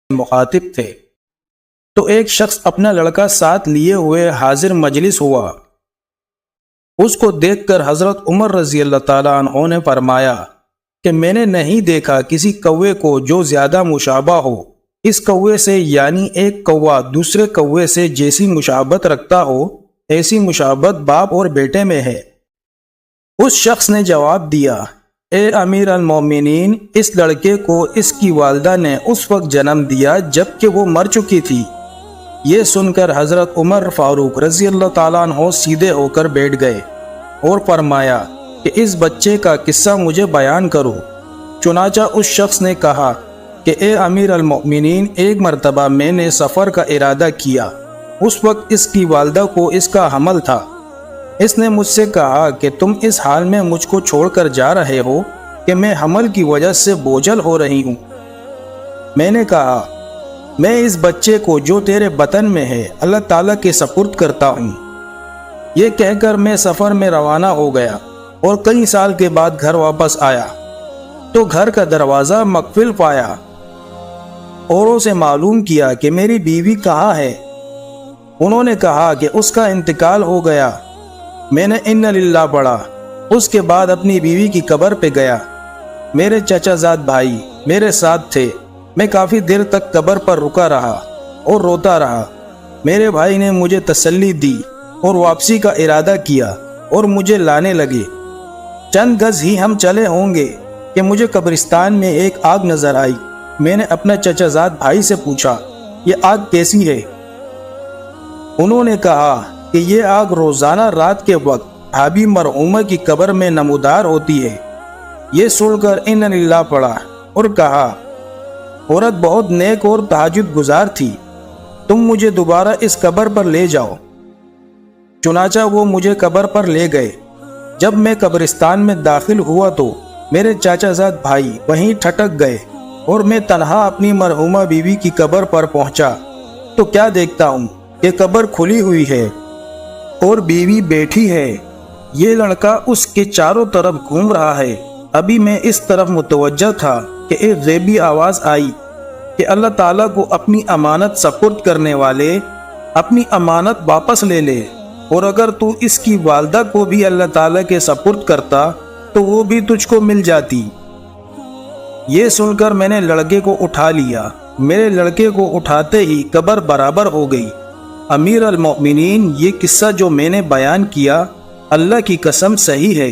مخاطب تھے تو ایک شخص اپنا لڑکا ساتھ لیے ہوئے حاضر مجلس ہوا۔ اس کو دیکھ کر حضرت عمر رضی اللہ تعالیٰ عنہ نے فرمایا کہ میں نے نہیں دیکھا کسی کوے کو جو زیادہ مشابہ ہو اس کوے سے، یعنی ایک کوا دوسرے کوے سے جیسی مشابہت رکھتا ہو ایسی مشابہت باپ اور بیٹے میں ہے۔ اس شخص نے جواب دیا، اے امیر المومنین، اس لڑکے کو اس کی والدہ نے اس وقت جنم دیا جب کہ وہ مر چکی تھی۔ یہ سن کر حضرت عمر فاروق رضی اللہ تعالیٰ عنہ سیدھے ہو کر بیٹھ گئے اور فرمایا کہ اس بچے کا قصہ مجھے بیان کرو۔ چنانچہ اس شخص نے کہا کہ اے امیر المؤمنین، ایک مرتبہ میں نے سفر کا ارادہ کیا، اس وقت اس کی والدہ کو اس کا حمل تھا۔ اس نے مجھ سے کہا کہ تم اس حال میں مجھ کو چھوڑ کر جا رہے ہو کہ میں حمل کی وجہ سے بوجھل ہو رہی ہوں۔ میں نے کہا، میں اس بچے کو جو تیرے بطن میں ہے اللہ تعالیٰ کے سپرد کرتا ہوں۔ یہ کہہ کر میں سفر میں روانہ ہو گیا اور کئی سال کے بعد گھر واپس آیا تو گھر کا دروازہ مقفل پایا۔ اوروں سے معلوم کیا کہ میری بیوی کہاں ہے۔ انہوں نے کہا کہ اس کا انتقال ہو گیا۔ میں نے اِنَّ لِلَّهِ پڑھا۔ اس کے بعد اپنی بیوی کی قبر پہ گیا۔ میرے چچا زاد بھائی میرے ساتھ تھے۔ میں کافی دیر تک قبر پر رکا رہا اور روتا رہا۔ میرے بھائی نے مجھے تسلی دی اور واپسی کا ارادہ کیا اور مجھے لانے لگے۔ چند گز ہی ہم چلے ہوں گے کہ مجھے قبرستان میں ایک آگ نظر آئی۔ میں نے اپنا چچا زاد بھائی سے پوچھا، یہ آگ کیسی ہے؟ انہوں نے کہا کہ یہ آگ روزانہ رات کے وقت بھابھی مرحومہ کی قبر میں نمودار ہوتی ہے۔ یہ سن کر اِنَّ لِلَّهِ پڑھا اور کہا، عورت بہت نیک اور تہجد گزار تھی، تم مجھے دوبارہ اس قبر پر لے جاؤ۔ چنانچہ وہ مجھے قبر پر لے گئے۔ جب میں قبرستان میں داخل ہوا تو میرے چاچا زاد بھائی وہیں ٹھٹک گئے اور میں تنہا اپنی مرحومہ بیوی کی قبر پر پہنچا تو کیا دیکھتا ہوں کہ قبر کھلی ہوئی ہے اور بیوی بیٹھی ہے۔ یہ لڑکا اس کے چاروں طرف گھوم رہا ہے۔ ابھی میں اس طرف متوجہ تھا کہ ایک غیبی آواز آئی کہ اللہ تعالیٰ کو اپنی امانت سپرد کرنے والے اپنی امانت واپس لے لے، اور اگر تو اس کی والدہ کو بھی اللہ تعالیٰ کے سپرد کرتا تو وہ بھی تجھ کو مل جاتی۔ یہ سن کر میں نے لڑکے کو اٹھا لیا۔ میرے لڑکے کو اٹھاتے ہی قبر برابر ہو گئی۔ امیر المؤمنین، یہ قصہ جو میں نے بیان کیا اللہ کی قسم صحیح ہے۔